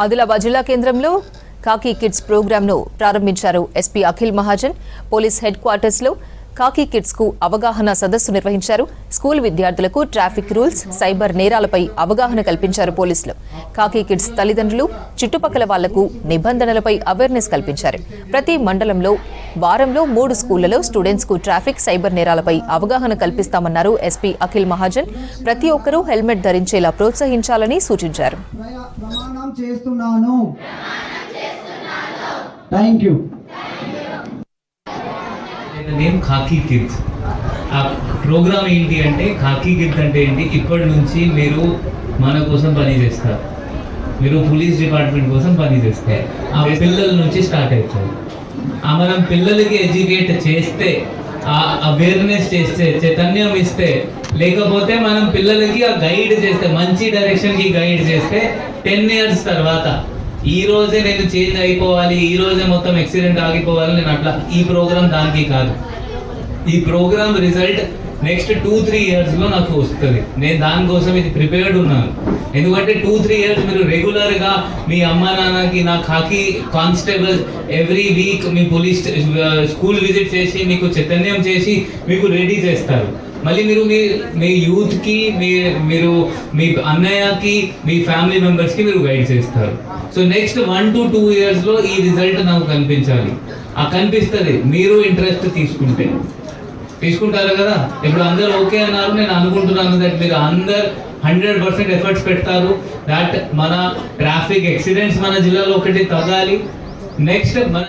ఆదిలాబాద్ జిల్లా కేంద్రంలో కాకి కిడ్స్ ప్రోగ్రాంను ప్రారంభించారు SP Akhil Mahajan. Police head quarters లో కాకి కిడ్స్ కు అవగాహన సదస్సు నిర్వహించారు. స్కూల్ విద్యార్థులకు ట్రాఫిక్ రూల్స్, సైబర్ నేరాలపై అవగాహన కల్పించారు పోలీసులు. కాకి కిడ్స్ తల్లిదండ్రులు, చుట్టుపక్కల వాళ్లకు నిబంధనలపై అవేర్నెస్ కల్పించారు. ప్రతి మండలంలో వారంలో 3 స్కూళ్లలో స్టూడెంట్స్ కు ట్రాఫిక్, సైబర్ నేరాలపై అవగాహన కల్పిస్తామన్నారు ఎస్పీ అఖిల్ మహాజన్. ప్రతి ఒక్కరూ హెల్మెట్ ధరించేలా ప్రోత్సహించాలని సూచించారు. Name khaki kids. ఆ ప్రోగ్రామ్ ఏంటి అంటే, ఖాకీ కిడ్స్ అంటే ఏంటి, ఇప్పటి నుంచి మీరు మన కోసం పని చేస్తారు, మీరు పోలీస్ డిపార్ట్మెంట్ కోసం పని చేస్తారు. ఆ పిల్లల నుంచి స్టార్ట్ అవుతుంది. మనం పిల్లలకి ఎడ్యుకేట్ చేస్తే, ఆ అవేర్నెస్ చేస్తే, చైతన్యం ఇస్తే, లేకపోతే మనం పిల్లలకి ఆ గైడ్ చేస్తే, మంచి డైరెక్షన్కి గైడ్ చేస్తే 10 years తర్వాత ఈ రోజే నేను చేంజ్ అయిపోవాలి, ఈ రోజే మొత్తం యాక్సిడెంట్ ఆగిపోవాలి, నేను అట్లా ఈ ప్రోగ్రామ్ దానికి కాదు. ఈ ప్రోగ్రామ్ రిజల్ట్ నెక్స్ట్ 2-3 yearsలో నాకు వస్తుంది. నేను దానికోసం ఇది ప్రిపేర్డ్ ఉన్నాను. ఎందుకంటే 2-3 years మీరు రెగ్యులర్గా మీ అమ్మ నాన్నకి నా ఖాకీ కానిస్టేబుల్ ఎవ్రీ వీక్ మీ పోలీస్ స్కూల్ విజిట్ చేసి మీకు చైతన్యం చేసి మీకు రెడీ చేస్తారు. మళ్ళీ మీరు మీ యూత్కి, మీరు మీ అన్నయ్యకి, మీ ఫ్యామిలీ మెంబర్స్కి మీరు గైడ్ చేస్తారు. సో నెక్స్ట్ 1 to 2 yearsలో ఈ రిజల్ట్ నాకు కనిపించాలి. కనిపిస్తుంది మీరు ఇంట్రెస్ట్ తీసుకుంటారు కదా. ఇప్పుడు అందరు ఓకే అన్నారు, నేను అనుకుంటున్నాను దట్ మీరు అందరు 100% ఎఫర్ట్స్ పెడతారు. దట్ మన ట్రాఫిక్ యాక్సిడెంట్స్ మన జిల్లాలో ఒకటి తగ్గాలి. నెక్స్ట్ మన